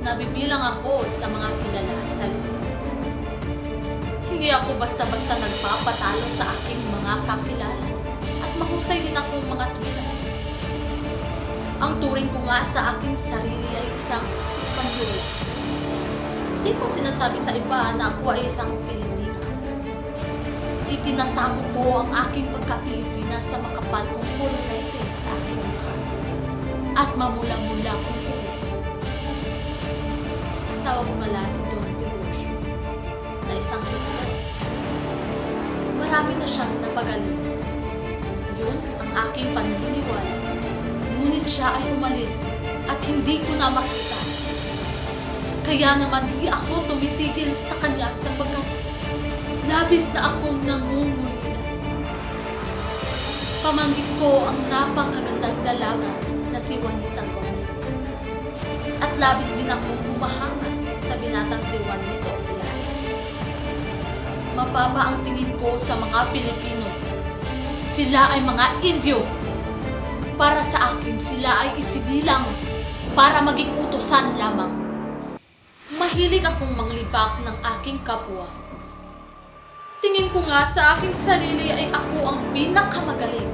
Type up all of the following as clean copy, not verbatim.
Nabibilang ako sa mga kilala sa loob. Hindi ako basta-basta nagpapatalo sa aking mga kakilala at mahusay din akong mga tuwiran. Ang turing ko nga sa aking sarili ay isang Espanyola. Di ko sinasabi sa iba na ako ay isang Pilipina. Itinatago ko ang aking pagka-Pilipina sa makapal kong kolorete sa aking mukha at mamula-mula kong ulo. Asawa ko pala si Don Tiburcio na isang doktor. Marami na siyang napagaling. Yun ang aking paniniwala. Ngunit siya ay umalis at hindi ko na makita. Kaya naman di ako tumitigil sa kanya sapagkat labis na akong nangungulila. Pamangkin ko ang napakagandang dalaga na si Juanita Gomez. At labis din akong humahanga sa binatang si Juanito Pilares. Mababa ang tingin ko sa mga Pilipino. Sila ay mga Indio. Para sa akin, sila ay isinilang para maging utusan lamang. Mahilig akong manglibak ng aking kapwa. Tingin ko nga sa aking sarili ay ako ang pinakamagaling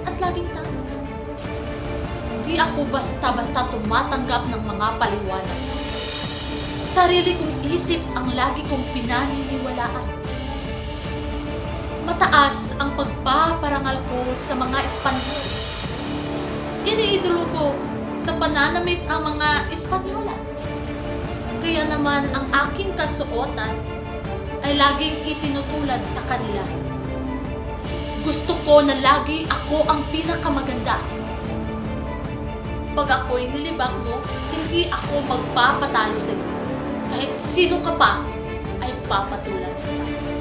at laging tama. Di ako basta-basta tumatanggap ng mga paliwanag. Sarili kong isip ang lagi kong pinaniniwalaan. Mataas ang pagpaparangal ko sa mga Espanyol. Iniidolo ko sa pananamit ang mga Espanyola. Kaya naman ang aking kasuotan ay laging itinutulad sa kanila. Gusto ko na lagi ako ang pinakamaganda. Pag ako'y nilibak mo, hindi ako magpapatalo sa iyo. Kahit sino ka pa, ay papatulan kita.